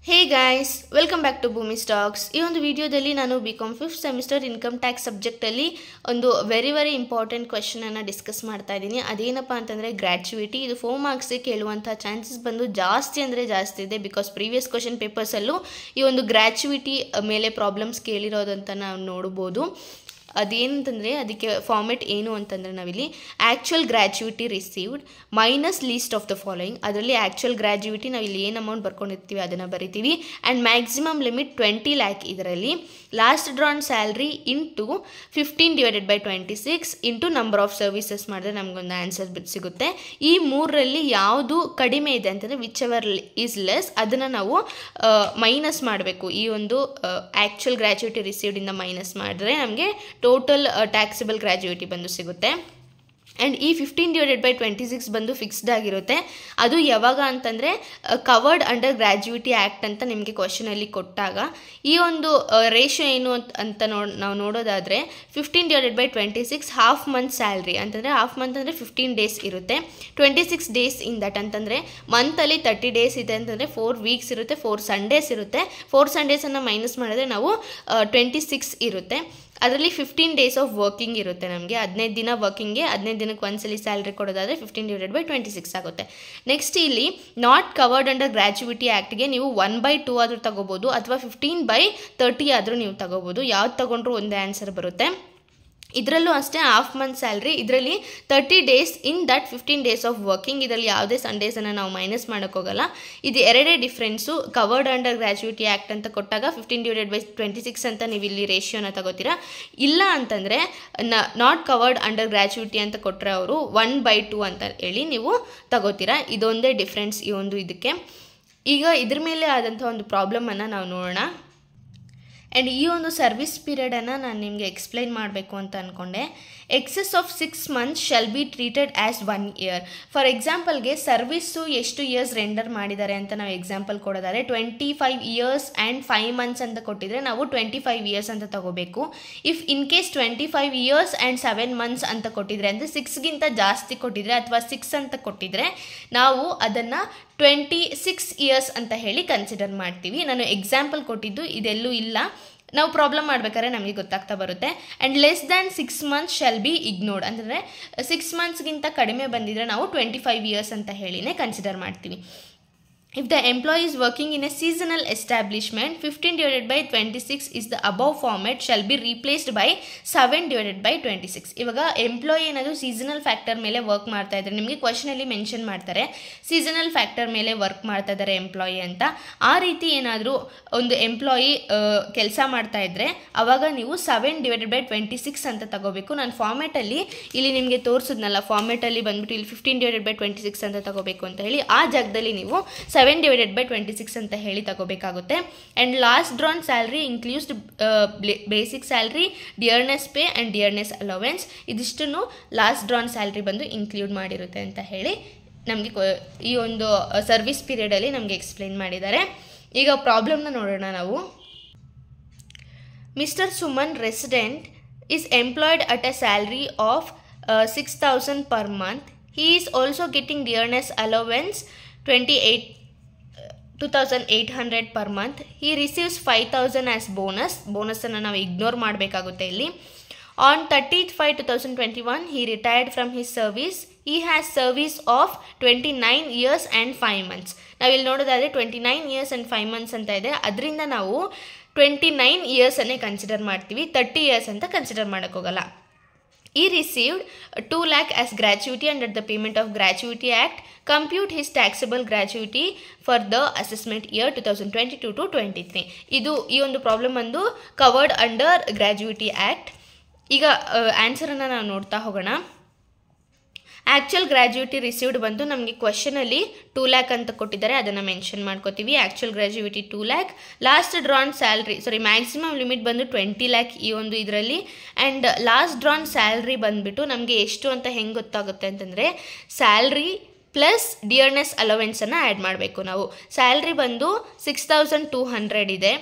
Hey guys, welcome back to Bhoomi stocks. ಈ ಒಂದು ವಿಡಿಯೋದಲ್ಲಿ ನಾನು BCom 5th semester income tax ಸಬ್ಜೆಕ್ಟಲ್ಲಿ ಒಂದು ವೆರಿ ಇಂಪಾರ್ಟೆಂಟ್ ಕ್ವೆಶನನ್ನು ಡಿಸ್ಕಸ್ ಮಾಡ್ತಾ ಇದ್ದೀನಿ. ಅದೇನಪ್ಪ ಅಂತಂದರೆ ಗ್ರ್ಯಾಚುಯಿಟಿ. ಇದು 4 ಮಾರ್ಕ್ಸ್ಗೆ ಕೇಳುವಂಥ ಚಾನ್ಸಸ್ ಬಂದು ಜಾಸ್ತಿ ಅಂದರೆ ಜಾಸ್ತಿ ಇದೆ. ಬಿಕಾಸ್ ಪ್ರೀವಿಯಸ್ ಕ್ವೆಶನ್ ಪೇಪರ್ಸಲ್ಲೂ ಈ ಒಂದು ಗ್ರ್ಯಾಚುಯಿಟಿ ಮೇಲೆ ಪ್ರಾಬ್ಲಮ್ಸ್ ಕೇಳಿರೋದಂತ ನಾವು ನೋಡ್ಬೋದು. ಅದೇನಂತಂದರೆ ಅದಕ್ಕೆ ಫಾರ್ಮೆಟ್ ಏನು ಅಂತಂದರೆ ನಾವಿಲ್ಲಿ actual gratuity received minus least of the following. ಅದರಲ್ಲಿ ಆ್ಯಕ್ಚುಯಲ್ ಗ್ರ್ಯಾಚುಯಿಟಿ ನಾವಿಲ್ಲಿ ಏನು ಅಮೌಂಟ್ ಬರ್ಕೊಂಡಿರ್ತೀವಿ ಅದನ್ನು ಬರಿತೀವಿ. And maximum limit 20 lakh. ಇದರಲ್ಲಿ last drawn salary into 15/26 into number of services ಮಾಡಿದ್ರೆ ನಮಗೊಂದು ಆನ್ಸರ್ ಸಿಗುತ್ತೆ. ಈ ಮೂರರಲ್ಲಿ ಯಾವುದು ಕಡಿಮೆ ಇದೆ ಅಂತಂದರೆ ವಿಚ್ ಎವರ್ ಈಸ್ ಲೆಸ್ ಅದನ್ನು ನಾವು ಮೈನಸ್ ಮಾಡಬೇಕು. ಈ ಒಂದು ಆ್ಯಕ್ಚುಯಲ್ ಗ್ರ್ಯಾಚುಯಿಟಿ ರಿಸೀವ್ಡಿಂದ ಮೈನಸ್ ಮಾಡಿದ್ರೆ ನಮಗೆ ಟೋಟಲ್ ಟ್ಯಾಕ್ಸಿಬಲ್ ಗ್ರ್ಯಾಚುಯಿಟಿ ಬಂದು ಸಿಗುತ್ತೆ. ಆ್ಯಂಡ್ ಈ 15/26 ಬಂದು ಫಿಕ್ಸ್ಡ್ ಆಗಿರುತ್ತೆ. ಅದು ಯಾವಾಗ ಅಂತಂದರೆ ಕವರ್ಡ್ ಅಂಡರ್ ಗ್ರ್ಯಾಚುಯಿಟಿ ಆ್ಯಕ್ಟ್ ಅಂತ ನಿಮಗೆ ಕ್ವಶನಲ್ಲಿ ಕೊಟ್ಟಾಗ ಈ ಒಂದು ರೇಷಿಯೋ ಏನು ಅಂತ ನಾವು ನೋಡೋದಾದರೆ 15/26 ಹಾಫ್ ಮಂತ್ ಸ್ಯಾಲ್ರಿ ಅಂತಂದರೆ ಹಾಫ್ ಮಂತ್ ಅಂದರೆ 15 days ಇರುತ್ತೆ. 26 days ಇನ್ ದಟ್ ಅಂತಂದರೆ ಮಂತಲ್ಲಿ 30 days ಇದೆ ಅಂತಂದರೆ 4 weeks ಇರುತ್ತೆ, 4 Sundays ಇರುತ್ತೆ. 4 Sundaysನ್ನು ಮೈನಸ್ ಮಾಡಿದ್ರೆ ನಾವು 26 ಇರುತ್ತೆ. ಅದರಲ್ಲಿ 15 days ಆಫ್ ವರ್ಕಿಂಗ್ ಇರುತ್ತೆ. ನಮಗೆ 15 ದಿನ ವರ್ಕಿಂಗ್ಗೆ 15 ದಿನಕ್ಕೆ ಒಂದ್ಸಲಿ ಸ್ಯಾಲ್ರಿ ಕೊಡೋದಾದರೆ 15/26 ಆಗುತ್ತೆ. ನೆಕ್ಸ್ಟ್ ಇಲ್ಲಿ ನಾಟ್ ಕವರ್ಡ್ ಅಂಡರ್ ಗ್ರ್ಯಾಚುಯಿಟಿ ಆ್ಯಕ್ಟ್ಗೆ ನೀವು 1/2 ಆದರೂ ತಗೋಬೋದು ಅಥವಾ 15/30 ಆದರೂ ನೀವು ತಗೋಬೋದು. ಯಾವ್ದು ತಗೊಂಡ್ರೂ ಒಂದೇ ಆನ್ಸರ್ ಬರುತ್ತೆ. ಇದರಲ್ಲೂ ಅಷ್ಟೇ ಹಾಫ್ ಮಂತ್ ಸ್ಯಾಲ್ರಿ, ಇದರಲ್ಲಿ 30 days in that 15 days of working. ಇದರಲ್ಲಿ ಯಾವುದೇ ಸಂಡೇಸನ್ನು ನಾವು ಮೈನಸ್ ಮಾಡೋಕ್ಕೋಗಲ್ಲ. ಇದು ಎರಡೇ difference. Covered under gratuity act ಅಂತ ಕೊಟ್ಟಾಗ 15/26 ಅಂತ ನೀವು ಇಲ್ಲಿ ರೇಷಿಯೋನ ತಗೋತೀರಾ. ಇಲ್ಲ ಅಂತಂದರೆ ನಾಟ್ ಕವರ್ಡ್ ಅಂಡರ್ ಗ್ರ್ಯಾಚುಯಿಟಿ ಅಂತ ಕೊಟ್ಟರೆ ಅವರು 1/2 ಅಂತ ಹೇಳಿ ನೀವು ತಗೋತೀರಾ. ಇದೊಂದೇ ಡಿಫ್ರೆನ್ಸ್ ಈ ಒಂದು ಇದಕ್ಕೆ. ಈಗ ಇದ್ರ ಮೇಲೆ ಆದಂಥ ಒಂದು ಪ್ರಾಬ್ಲಮನ್ನು ನಾವು ನೋಡೋಣ. ಆ್ಯಂಡ್ ಈ ಒಂದು ಸರ್ವಿಸ್ ಪೀರಿಯಡನ್ನು ನಾನು ನಿಮಗೆ ಎಕ್ಸ್ಪ್ಲೈನ್ ಮಾಡಬೇಕು ಅಂತ ಅಂದ್ಕೊಂಡೆ. Excess of 6 months shall be treated as 1 year. For ಎಕ್ಸಾಂಪಲ್ಗೆ ಸರ್ವಿಸ್ಸು ಎಷ್ಟು ಇಯರ್ಸ್ ರೆಂಡರ್ ಮಾಡಿದ್ದಾರೆ ಅಂತ ನಾವು ಎಕ್ಸಾಂಪಲ್ ಕೊಡೋದಾದರೆ 25 years ಆ್ಯಂಡ್ 5 months ಅಂತ ಕೊಟ್ಟಿದ್ರೆ ನಾವು 25 years ಅಂತ ತಗೋಬೇಕು. If in case 25 years and 7 months ಅಂತ ಕೊಟ್ಟಿದ್ರೆ ಅಂದರೆ 6ಗಿಂತ ಜಾಸ್ತಿ ಕೊಟ್ಟಿದ್ರೆ ಅಥವಾ 6 ಅಂತ ಕೊಟ್ಟಿದ್ರೆ ನಾವು ಅದನ್ನು 26 years ಅಂತ ಹೇಳಿ ಕನ್ಸಿಡರ್ ಮಾಡ್ತೀವಿ. ನಾನು ಎಕ್ಸಾಂಪಲ್ ಕೊಟ್ಟಿದ್ದು ಇದೆಲ್ಲೂ ಇಲ್ಲ. ನಾವು ಪ್ರಾಬ್ಲಮ್ ಮಾಡ್ಬೇಕಾದ್ರೆ ನಮಗೆ ಗೊತ್ತಾಗ್ತಾ ಬರುತ್ತೆ. And less than 6 months shall B ignored ಅಂತಂದರೆ 6 monthsಗಿಂತ ಕಡಿಮೆ ಬಂದಿದ್ರೆ ನಾವು 25 years ಅಂತ ಹೇಳಿನೇ ಕನ್ಸಿಡರ್ ಮಾಡ್ತೀವಿ. If the employee is working in a seasonal establishment, 15/26 is the above format shall be replaced by 7/26. ಇವಾಗ ಎಂಪ್ಲಾಯಿ ಏನಾದರೂ ಸೀಸನಲ್ ಫ್ಯಾಕ್ಟರ್ ಮೇಲೆ ವರ್ಕ್ ಮಾಡ್ತಾ ಇದ್ದಾರೆ, ನಿಮಗೆ ಕ್ವಶನಲ್ಲಿ ಮೆನ್ಷನ್ ಮಾಡ್ತಾರೆ ಸೀಸನಲ್ ಫ್ಯಾಕ್ಟರ್ ಮೇಲೆ ವರ್ಕ್ ಮಾಡ್ತಾ ಇದ್ದಾರೆ ಎಂಪ್ಲಾಯಿ ಅಂತ. ಆ ರೀತಿ ಏನಾದರೂ ಒಂದು ಎಂಪ್ಲಾಯಿ ಕೆಲಸ ಮಾಡ್ತಾ ಇದ್ದರೆ ಆವಾಗ ನೀವು 7/26 ಅಂತ ತಗೋಬೇಕು. ನಾನು ಫಾರ್ಮೇಟಲ್ಲಿ ಇಲ್ಲಿ ನಿಮಗೆ ತೋರಿಸಿದ್ನಲ್ಲ, ಫಾರ್ಮೇಟಲ್ಲಿ ಬಂದುಬಿಟ್ಟು ಇಲ್ಲಿ 15/26 ಅಂತ ತಗೋಬೇಕು ಅಂತ ಹೇಳಿ ಆ ಜಾಗದಲ್ಲಿ ನೀವು 7/26 ಅಂತ ಹೇಳಿ ತಗೋಬೇಕಾಗುತ್ತೆ. And last drawn salary includes basic salary, dearness pay and dearness allowance. ಇದಿಷ್ಟನ್ನು ಲಾಸ್ಟ್ ಡ್ರಾನ್ ಸ್ಯಾಲ್ರಿ ಬಂದು ಇನ್ಕ್ಲೂಡ್ ಮಾಡಿರುತ್ತೆ ಅಂತ ಹೇಳಿ ನಮಗೆ ಈ ಒಂದು ಸರ್ವಿಸ್ ಪೀರಿಯಡಲ್ಲಿ ನಮಗೆ ಎಕ್ಸ್ಪ್ಲೈನ್ ಮಾಡಿದ್ದಾರೆ. ಈಗ ಪ್ರಾಬ್ಲಮ್ನ ನೋಡೋಣ ನಾವು. Mister Suman resident is employed at a salary of 6,000 per month. He is also getting dearness allowance 2,800 per month. He receives 5,000 as ಬೋನಸನ್ನು ನಾವು ಇಗ್ನೋರ್ ಮಾಡಬೇಕಾಗುತ್ತೆ ಇಲ್ಲಿ. On 30th 5 2021 he retired from his service. He has service of 29 years and 5 months. ನಾವಿಲ್ಲಿ ನೋಡೋದಾದರೆ 29 years and 5 months ಅಂತ ಇದೆ. ಅದರಿಂದ ನಾವು 29 yearsನ್ನೇ consider ಮಾಡ್ತೀವಿ, 30 years ಅಂತ consider ಮಾಡೋಕ್ಕೋಗಲ್ಲ. He received 2 lakh as gratuity under the Payment of Gratuity Act. Compute his taxable gratuity for the assessment year 2022 to 23. ಇದು ಈ ಒಂದು ಪ್ರಾಬ್ಲಮ್ ಒಂದು ಕವರ್ಡ್ ಅಂಡರ್ ಗ್ರ್ಯಾಚುಯಿಟಿ ಆ್ಯಕ್ಟ್. ಈಗ ಆನ್ಸರನ್ನು ನಾವು ನೋಡ್ತಾ ಹೋಗೋಣ. ಆ್ಯಕ್ಚುಯಲ್ ಗ್ರ್ಯಾಚುಯಿಟಿ ರಿಸೀವ್ಡ್ ಬಂದು ನಮಗೆ ಕ್ವಶನಲ್ಲಿ 2 lakh ಅಂತ ಕೊಟ್ಟಿದ್ದಾರೆ, ಅದನ್ನು ಮೆನ್ಷನ್ ಮಾಡ್ಕೋತೀವಿ. Actual gratuity 2 lakh. Last drawn salary maximum limit ಬಂದು 20 lakh ಈ ಒಂದು ಇದರಲ್ಲಿ. ಆ್ಯಂಡ್ ಲಾಸ್ಟ್ ಡ್ರಾನ್ ಸ್ಯಾಲ್ರಿ ಬಂದುಬಿಟ್ಟು ನಮಗೆ ಎಷ್ಟು ಅಂತ ಹೆಂಗೆ ಗೊತ್ತಾಗುತ್ತೆ ಅಂತಂದರೆ ಸ್ಯಾಲ್ರಿ ಪ್ಲಸ್ ಡಿಯರ್ನೆಸ್ ಅಲೋವೆನ್ಸನ್ನು ಆ್ಯಡ್ ಮಾಡಬೇಕು ನಾವು. ಸ್ಯಾಲ್ರಿ ಬಂದು 6,200 ಇದೆ.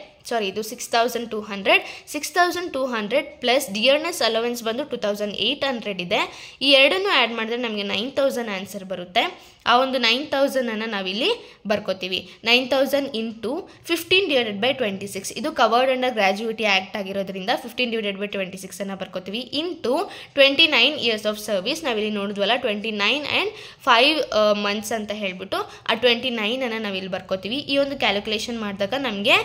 ಇದು 6,200 ಪ್ಲಸ್ ಡಿಯರ್ನೆಸ್ ಅಲವೆನ್ಸ್ ಬಂದು 2,800 ಇದೆ. ಈ ಎರಡನ್ನೂ ಆ್ಯಡ್ ಮಾಡಿದ್ರೆ ನಮಗೆ 9,000 ಆನ್ಸರ್ ಬರುತ್ತೆ. ಆ ಒಂದು 9,000 ನಾವಿಲ್ಲಿ ಬರ್ಕೋತೀವಿ. 9,000 ಇಂಟು 15/26 ಇದು ಕವರ್ಡ್ ಅಂಡರ್ ಗ್ರ್ಯಾಜುಯಿಟಿ ಆ್ಯಕ್ಟ್ ಆಗಿರೋದ್ರಿಂದ 15/26 ಬರ್ಕೋತೀವಿ. ಇಂಟು 29 ಇಯರ್ಸ್ ಆಫ್ ಸರ್ವಿಸ್, ನಾವಿಲ್ಲಿ ನೋಡಿದ್ವಲ್ಲ 29 ಆ್ಯಂಡ್ 5 ಮಂತ್ಸ್ ಅಂತ ಹೇಳ್ಬಿಟ್ಟು ಆ 29 ನಾವಿಲ್ಲಿ ಬರ್ಕೋತೀವಿ. ಈ ಒಂದು ಕ್ಯಾಲ್ಕುಲೇಷನ್ ಮಾಡಿದಾಗ ನಮಗೆ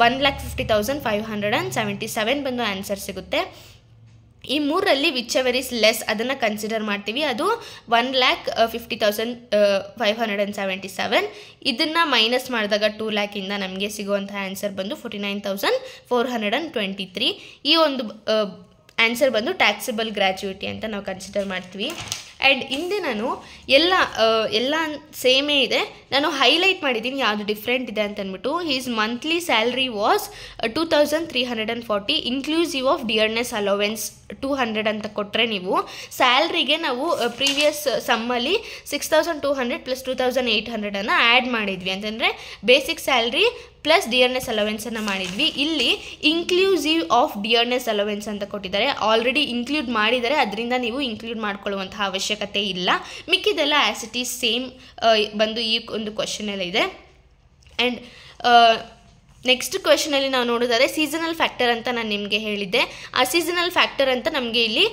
1,50,577 ಬಂದು ಆನ್ಸರ್ ಸಿಗುತ್ತೆ. ಈ ಮೂರರಲ್ಲಿ ವಿಚ್ ಎವರ್ ಇಸ್ ಲೆಸ್ ಅದನ್ನು ಕನ್ಸಿಡರ್ ಮಾಡ್ತೀವಿ. ಅದು 1,50,577. ಇದನ್ನು ಮೈನಸ್ ಮಾಡಿದಾಗ 2 ಲ್ಯಾಕಿಂದ ನಮಗೆ ಸಿಗುವಂಥ ಆನ್ಸರ್ ಬಂದು 49,423. ಈ ಒಂದು ಆನ್ಸರ್ ಬಂದು ಟ್ಯಾಕ್ಸಿಬಲ್ ಗ್ರ್ಯಾಜುಯಿಟಿ ಅಂತ ನಾವು ಕನ್ಸಿಡರ್ ಮಾಡ್ತೀವಿ. ಆ್ಯಂಡ್ ಹಿಂದೆ ನಾನು ಎಲ್ಲ ಸೇಮೇ ಇದೆ, ನಾನು ಹೈಲೈಟ್ ಮಾಡಿದ್ದೀನಿ ಯಾವುದು ಡಿಫ್ರೆಂಟ್ ಇದೆ ಅಂತ ಅಂದ್ಬಿಟ್ಟು. His monthly salary was 2,340 inclusive of dearness allowance 200 ಅಂತ ಕೊಟ್ಟರೆ ನೀವು ಸ್ಯಾಲ್ರಿಗೆ ನಾವು ಪ್ರೀವಿಯಸ್ ಸಮ್ಮಲ್ಲಿ 6,200 ಪ್ಲಸ್ 2,800 ಆ್ಯಡ್ ಮಾಡಿದ್ವಿ. ಅಂತಂದರೆ ಬೇಸಿಕ್ ಸ್ಯಾಲ್ರಿ ಪ್ಲಸ್ ಡಿಯರ್ನೆಸ್ ಅಲವೆನ್ಸನ್ನು ಮಾಡಿದ್ವಿ. ಇಲ್ಲಿ ಇನ್ಕ್ಲೂಸಿವ್ ಆಫ್ ಡಿಯರ್ನೆಸ್ ಅಲವೆನ್ಸ್ ಅಂತ ಕೊಟ್ಟಿದ್ದಾರೆ. ಆಲ್ರೆಡಿ ಇನ್ಕ್ಲೂಡ್ ಮಾಡಿದ್ದಾರೆ, ಅದರಿಂದ ನೀವು ಇನ್ಕ್ಲೂಡ್ ಮಾಡ್ಕೊಳ್ಳುವಂತಹ ಅವಶ್ಯಕತೆ ಇಲ್ಲ. ಮಿಕ್ಕಿದೆಲ್ಲ ಆ್ಯಸ್ ಇಟ್ ಈಸ್ ಸೇಮ್ ಬಂದು ಈ ಒಂದು ಕ್ವೆಶನಲ್ಲಿ ಇದೆ. ಆ್ಯಂಡ್ ನೆಕ್ಸ್ಟ್ ಕ್ವೆಶನಲ್ಲಿ ನಾವು ನೋಡಿದರೆ ಸೀಸನಲ್ ಫ್ಯಾಕ್ಟರ್ ಅಂತ ನಾನು ನಿಮಗೆ ಹೇಳಿದ್ದೆ. ಆ ಸೀಸನಲ್ ಫ್ಯಾಕ್ಟರ್ ಅಂತ ನಮಗೆ ಇಲ್ಲಿ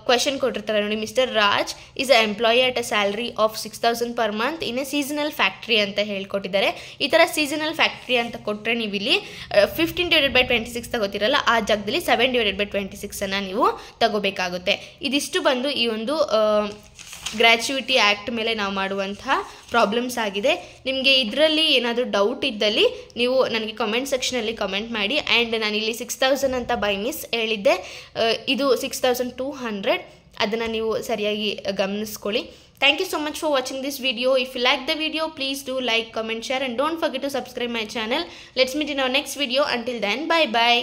ಕ್ವೆಶನ್ ಕೊಟ್ಟಿರ್ತಾರೆ ನೋಡಿ. Mister Raj is a employee at a salary of 6,000 per month in a seasonal factory ಅಂತ ಹೇಳ್ಕೊಟ್ಟಿದ್ದಾರೆ. ಈ ಥರ ಸೀಸನಲ್ ಫ್ಯಾಕ್ಟ್ರಿ ಅಂತ ಕೊಟ್ಟರೆ ನೀವು ಇಲ್ಲಿ 15/26 ತಗೋತಿರಲ್ಲ, ಆ ಜಾಗದಲ್ಲಿ 7/26 ನೀವು ತಗೋಬೇಕಾಗುತ್ತೆ. ಇದಿಷ್ಟು ಬಂದು ಈ ಒಂದು ಗ್ರ್ಯಾಚುಯಿಟಿ ಆ್ಯಕ್ಟ್ ಮೇಲೆ ನಾವು ಮಾಡುವಂತಹ ಪ್ರಾಬ್ಲಮ್ಸ್ ಆಗಿದೆ. ನಿಮಗೆ ಇದರಲ್ಲಿ ಏನಾದರೂ ಡೌಟ್ ಇದ್ದಲ್ಲಿ ನೀವು ನನಗೆ ಕಮೆಂಟ್ ಸೆಕ್ಷನಲ್ಲಿ ಕಮೆಂಟ್ ಮಾಡಿ. ಆ್ಯಂಡ್ ನಾನಿಲ್ಲಿ 6,000 ಅಂತ ಬೈ ಮಿಸ್ ಹೇಳಿದ್ದೆ, ಇದು 6,200, ಅದನ್ನು ನೀವು ಸರಿಯಾಗಿ ಗಮನಿಸ್ಕೊಳ್ಳಿ. Thank you so much for watching this video. If you like the video, please do like, comment, share and don't forget to subscribe my channel. Let's meet in our next video. Until then, bye bye.